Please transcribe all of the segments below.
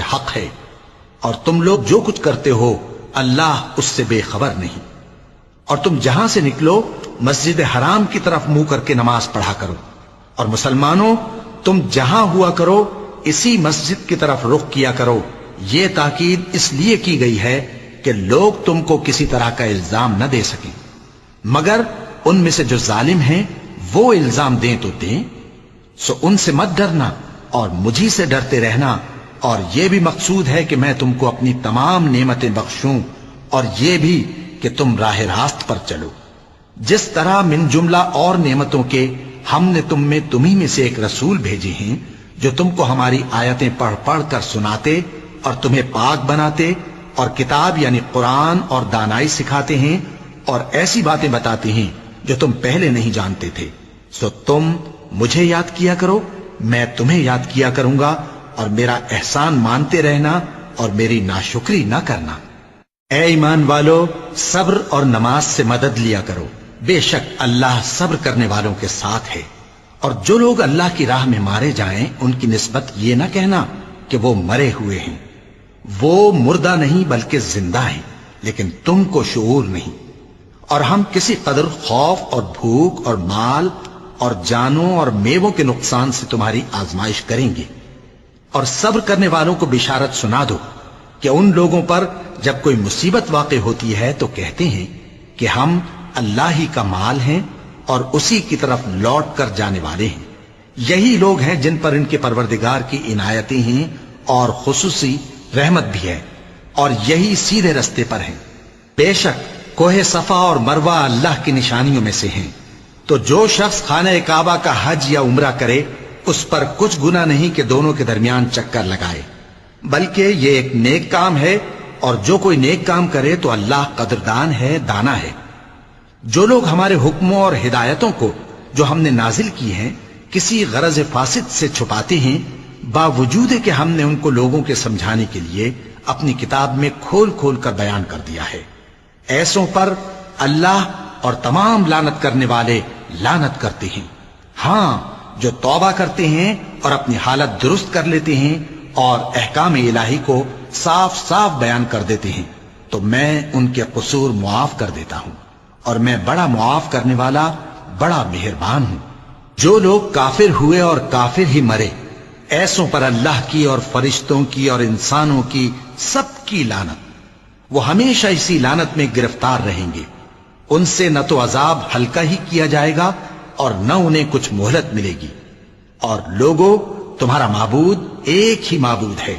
حق ہے، اور تم لوگ جو کچھ کرتے ہو اللہ اس سے بے خبر نہیں۔ اور تم جہاں سے نکلو مسجد حرام کی طرف منہ کر کے نماز پڑھا کرو، اور مسلمانوں تم جہاں ہوا کرو اسی مسجد کی طرف رخ کیا کرو۔ یہ تاکید اس لیے کی گئی ہے کہ لوگ تم کو کسی طرح کا الزام نہ دے سکیں، مگر ان میں سے جو ظالم ہیں وہ الزام دیں تو دیں، سو ان سے مت ڈرنا اور مجھی سے ڈرتے رہنا۔ اور یہ بھی مقصود ہے کہ میں تم کو اپنی تمام نعمتیں بخشوں، اور یہ بھی کہ تم راہ راست پر چلو۔ جس طرح من جملہ اور نعمتوں کے ہم نے تمہیں میں سے ایک رسول بھیجے ہیں جو تم کو ہماری آیتیں پڑھ پڑھ کر سناتے اور تمہیں پاک بناتے اور کتاب یعنی قرآن اور دانائی سکھاتے ہیں اور ایسی باتیں بتاتے ہیں جو تم پہلے نہیں جانتے تھے، سو تم مجھے یاد کیا کرو، میں تمہیں یاد کیا کروں گا، اور میرا احسان مانتے رہنا اور میری ناشکری نہ کرنا۔ اے ایمان والو، صبر اور نماز سے مدد لیا کرو، بے شک اللہ صبر کرنے والوں کے ساتھ ہے۔ اور جو لوگ اللہ کی راہ میں مارے جائیں ان کی نسبت یہ نہ کہنا کہ وہ مرے ہوئے ہیں، وہ مردہ نہیں بلکہ زندہ ہیں، لیکن تم کو شعور نہیں۔ اور ہم کسی قدر خوف اور بھوک اور مال اور جانوں اور میووں کے نقصان سے تمہاری آزمائش کریں گے، اور صبر کرنے والوں کو بشارت سنا دو کہ ان لوگوں پر جب کوئی مصیبت واقع ہوتی ہے تو کہتے ہیں کہ ہم اللہ ہی کا مال ہیں اور اسی کی طرف لوٹ کر جانے والے ہیں۔ یہی لوگ ہیں جن پر ان کے پروردگار کی عنایتیں ہیں اور خصوصی رحمت بھی ہے، اور یہی سیدھے رستے پر ہیں۔ بے شک کوہ صفا اور مروہ اللہ کی نشانیوں میں سے ہیں، تو جو شخص خانہ کعبہ کا حج یا عمرہ کرے اس پر کچھ گناہ نہیں کہ دونوں کے درمیان چکر لگائے، بلکہ یہ ایک نیک کام ہے، اور جو کوئی نیک کام کرے تو اللہ قدردان ہے، دانا ہے۔ جو لوگ ہمارے حکموں اور ہدایتوں کو جو ہم نے نازل کی ہیں کسی غرض فاسد سے چھپاتے ہیں، باوجود کہ ہم نے ان کو لوگوں کے سمجھانے کے لیے اپنی کتاب میں کھول کھول کر بیان کر دیا ہے، ایسوں پر اللہ اور تمام لعنت کرنے والے لعنت کرتے ہیں۔ ہاں، جو توبہ کرتے ہیں اور اپنی حالت درست کر لیتے ہیں اور احکام الہی کو صاف صاف بیان کر دیتے ہیں تو میں ان کے قصور معاف کر دیتا ہوں، اور میں بڑا معاف کرنے والا بڑا مہربان ہوں۔ جو لوگ کافر ہوئے اور کافر ہی مرے، ایسوں پر اللہ کی اور فرشتوں کی اور انسانوں کی سب کی لعنت، وہ ہمیشہ اسی لعنت میں گرفتار رہیں گے۔ ان سے نہ تو عذاب ہلکا ہی کیا جائے گا اور نہ انہیں کچھ مہلت ملے گی۔ اور لوگوں، تمہارا معبود ایک ہی معبود ہے،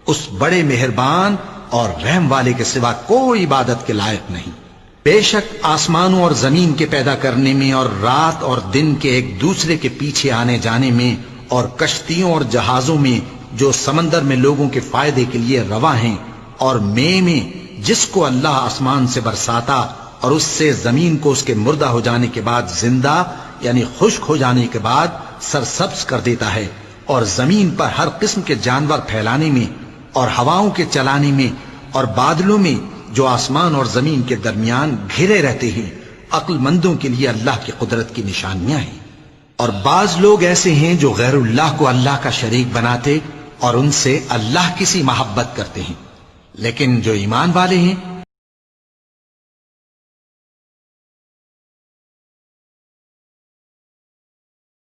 اس بڑے مہربان اور رحم والے کے سوا کوئی عبادت کے لائق نہیں۔ بے شک آسمانوں اور زمین کے پیدا کرنے میں اور رات اور دن کے ایک دوسرے کے پیچھے آنے جانے میں اور کشتیوں اور جہازوں میں جو سمندر میں لوگوں کے فائدے کے لیے رواں ہیں، اور میں جس کو اللہ آسمان سے برساتا اور اس سے زمین کو اس کے مردہ ہو جانے کے بعد زندہ یعنی خشک ہو جانے کے بعد سرسبز کر دیتا ہے، اور زمین پر ہر قسم کے جانور پھیلانے میں اور ہواؤں کے چلانے میں اور بادلوں میں جو آسمان اور زمین کے درمیان گھرے رہتے ہیں، عقل مندوں کے لیے اللہ کی قدرت کی نشانیاں ہیں۔ اور بعض لوگ ایسے ہیں جو غیر اللہ کو اللہ کا شریک بناتے اور ان سے اللہ کی سی محبت کرتے ہیں، لیکن جو ایمان والے ہیں